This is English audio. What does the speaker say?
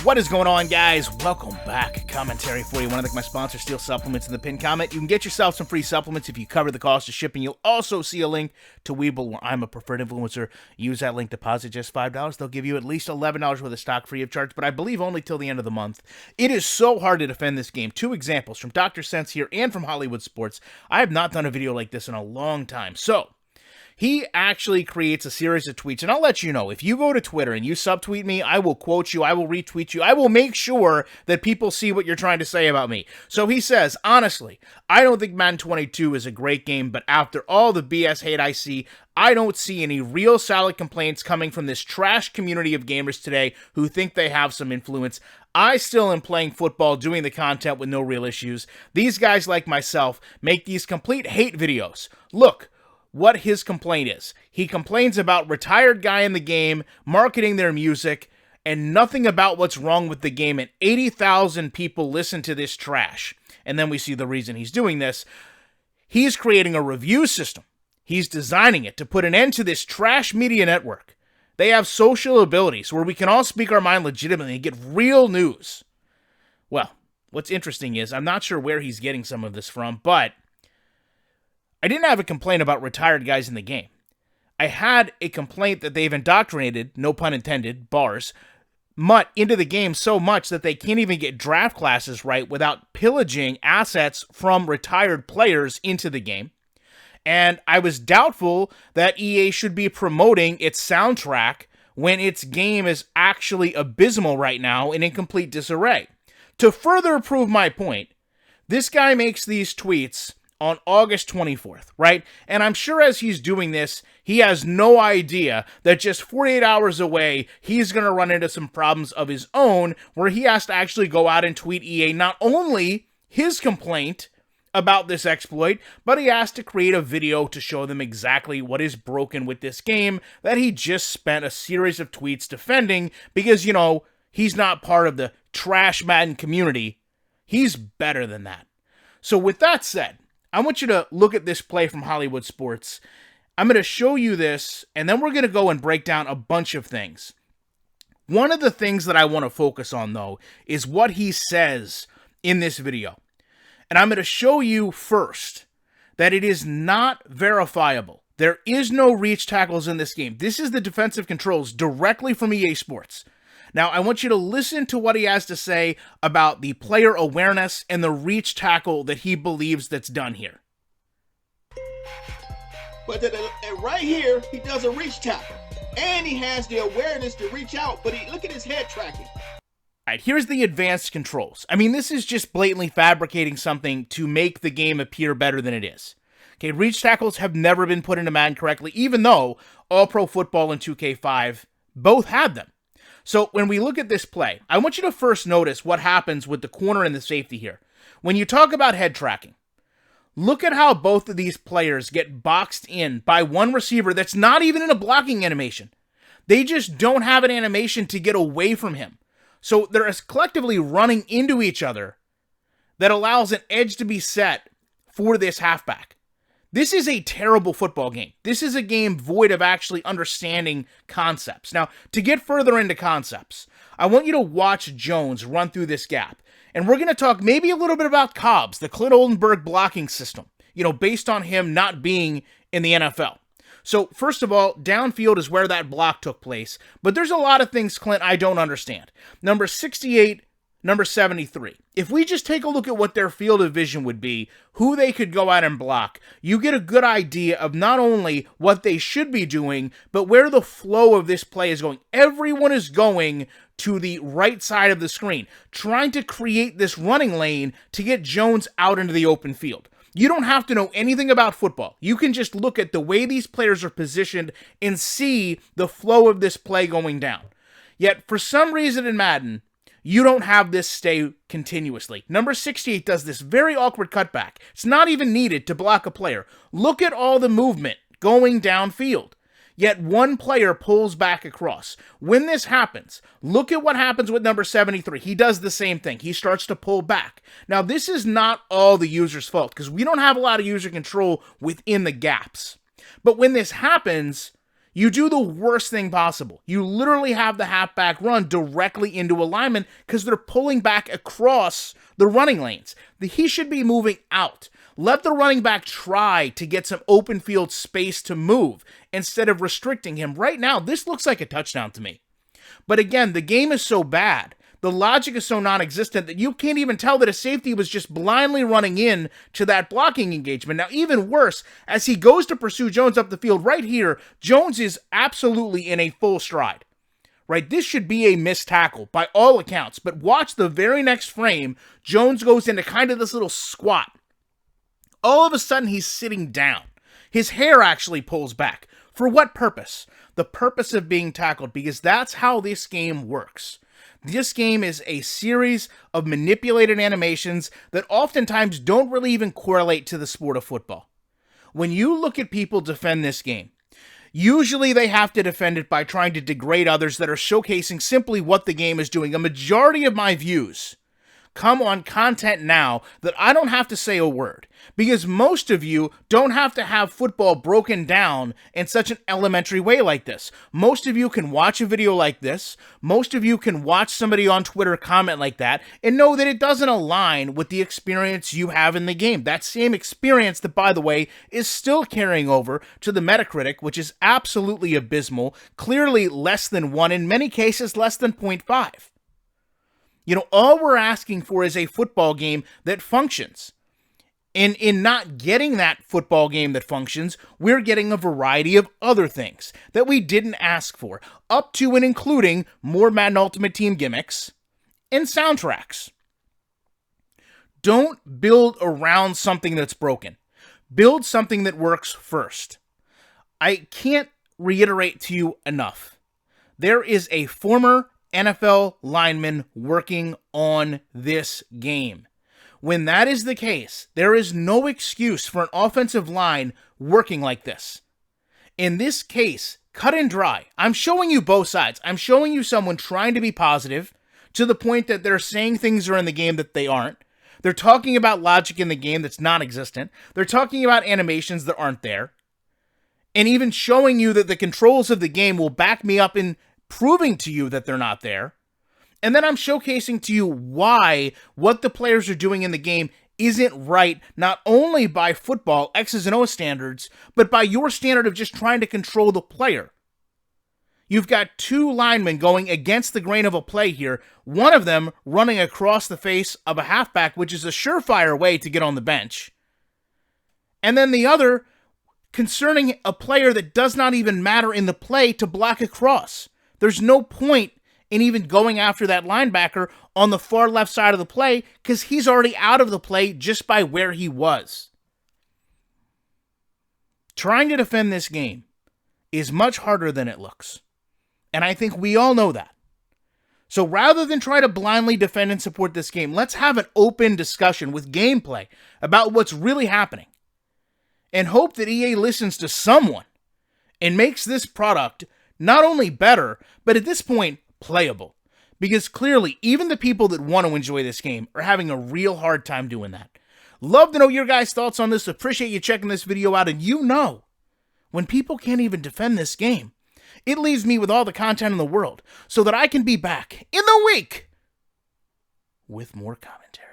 What is going on, guys? Welcome back. Commentary for you. Want to thank my sponsor, Steel Supplements, in the pinned comment. You can get yourself some free supplements if you cover the cost of shipping. You'll also see a link to Webull, where I'm a preferred influencer. Use that link, deposit just $5. They'll give you at least $11 worth of stock free of charge, but I believe only till the end of the month. It is so hard to defend this game. Two examples from Dr. Sense here and from Hollywood Sports. I have not done a video like this in a long time. So, he actually creates a series of tweets, and I'll let you know, if you go to Twitter and you subtweet me, I will quote you, I will retweet you, I will make sure that people see what you're trying to say about me. So he says, honestly, I don't think Madden 22 is a great game, but after all the BS hate I see, I don't see any real solid complaints coming from this trash community of gamers today who think they have some influence. I still am playing football, doing the content with no real issues. These guys like myself make these complete hate videos. Look what his complaint is. He complains about retired guy in the game, marketing their music, and nothing about what's wrong with the game, and 80,000 people listen to this trash. And then we see the reason he's doing this. He's creating a review system. He's designing it to put an end to this trash media network. They have social abilities where we can all speak our mind legitimately and get real news. Well, what's interesting is, I'm not sure where he's getting some of this from, but I didn't have a complaint about retired guys in the game. I had a complaint that they've indoctrinated, no pun intended, bars, MUT into the game so much that they can't even get draft classes right without pillaging assets from retired players into the game. And I was doubtful that EA should be promoting its soundtrack when its game is actually abysmal right now and in complete disarray. To further prove my point, this guy makes these tweets on August 24th, right? And I'm sure as he's doing this, he has no idea that just 48 hours away, he's going to run into some problems of his own where he has to actually go out and tweet EA not only his complaint about this exploit, but he has to create a video to show them exactly what is broken with this game that he just spent a series of tweets defending because, you know, he's not part of the trash Madden community. He's better than that. So with that said, I want you to look at this play from Hollywood Sports. I'm going to show you this, and then we're going to go and break down a bunch of things. One of the things that I want to focus on, though, is what he says in this video. And I'm going to show you first that it is not verifiable. There is no reach tackles in this game. This is the defensive controls directly from EA Sports. Now, I want you to listen to what he has to say about the player awareness and the reach tackle that he believes that's done here. But right here, he does a reach tackle. And he has the awareness to reach out, but look at his head tracking. Alright, here's the advanced controls. I mean, this is just blatantly fabricating something to make the game appear better than it is. Okay, reach tackles have never been put into Madden correctly, even though All Pro Football and 2K5 both had them. So when we look at this play, I want you to first notice what happens with the corner and the safety here. When you talk about head tracking, look at how both of these players get boxed in by one receiver that's not even in a blocking animation. They just don't have an animation to get away from him. So they're collectively running into each other that allows an edge to be set for this halfback. This is a terrible football game. This is a game void of actually understanding concepts. Now, to get further into concepts, I want you to watch Jones run through this gap. And we're going to talk maybe a little bit about Cobbs, the Clint Oldenburg blocking system, based on him not being in the NFL. So, first of all, downfield is where that block took place. But there's a lot of things, Clint, I don't understand. Number 68, number 73. If we just take a look at what their field of vision would be, who they could go out and block, you get a good idea of not only what they should be doing, but where the flow of this play is going. Everyone is going to the right side of the screen, trying to create this running lane to get Jones out into the open field. You don't have to know anything about football. You can just look at the way these players are positioned and see the flow of this play going down. Yet, for some reason in Madden, you don't have this stay continuously. Number 68 does this very awkward cutback. It's not even needed to block a player. Look at all the movement going downfield. Yet one player pulls back across. When this happens, look at what happens with number 73. He does the same thing. He starts to pull back. Now, this is not all the user's fault because we don't have a lot of user control within the gaps. But when this happens, you do the worst thing possible. You literally have the halfback run directly into a lineman because they're pulling back across the running lanes. He should be moving out. Let the running back try to get some open field space to move instead of restricting him. Right now, this looks like a touchdown to me. But again, the game is so bad, the logic is so non-existent that you can't even tell that a safety was just blindly running in to that blocking engagement. Now, even worse, as he goes to pursue Jones up the field right here, Jones is absolutely in a full stride. Right, this should be a missed tackle by all accounts. But watch the very next frame, Jones goes into kind of this little squat. All of a sudden, he's sitting down. His hair actually pulls back. For what purpose? The purpose of being tackled, because that's how this game works. This game is a series of manipulated animations that oftentimes don't really even correlate to the sport of football. When you look at people defend this game, usually they have to defend it by trying to degrade others that are showcasing simply what the game is doing. A majority of my views come on content now that I don't have to say a word, because most of you don't have to have football broken down in such an elementary way like this. Most of you can watch a video like this, most of you can watch somebody on Twitter comment like that, and know that it doesn't align with the experience you have in the game. That same experience that, by the way, is still carrying over to the Metacritic, which is absolutely abysmal, clearly less than 1, in many cases less than 0.5. You know, all we're asking for is a football game that functions. And in not getting that football game that functions, we're getting a variety of other things that we didn't ask for, up to and including more Madden Ultimate Team gimmicks and soundtracks. Don't build around something that's broken. Build something that works first. I can't reiterate to you enough. There is a former NFL lineman working on this game. When that is the case, there is no excuse for an offensive line working like this. In this case, cut and dry. I'm showing you both sides. I'm showing you someone trying to be positive to the point that they're saying things are in the game that they aren't. They're talking about logic in the game that's non-existent. They're talking about animations that aren't there. And even showing you that the controls of the game will back me up in proving to you that they're not there. And then I'm showcasing to you why what the players are doing in the game isn't right, not only by football, X's and O's standards, but by your standard of just trying to control the player. You've got two linemen going against the grain of a play here, one of them running across the face of a halfback, which is a surefire way to get on the bench. And then the other concerning a player that does not even matter in the play to block across. There's no point in even going after that linebacker on the far left side of the play because he's already out of the play just by where he was. Trying to defend this game is much harder than it looks. And I think we all know that. So rather than try to blindly defend and support this game, let's have an open discussion with gameplay about what's really happening. And hope that EA listens to someone and makes this product not only better, but at this point, playable. Because clearly, even the people that want to enjoy this game are having a real hard time doing that. Love to know your guys' thoughts on this. Appreciate you checking this video out. And you know, when people can't even defend this game, it leaves me with all the content in the world so that I can be back in the week with more commentary.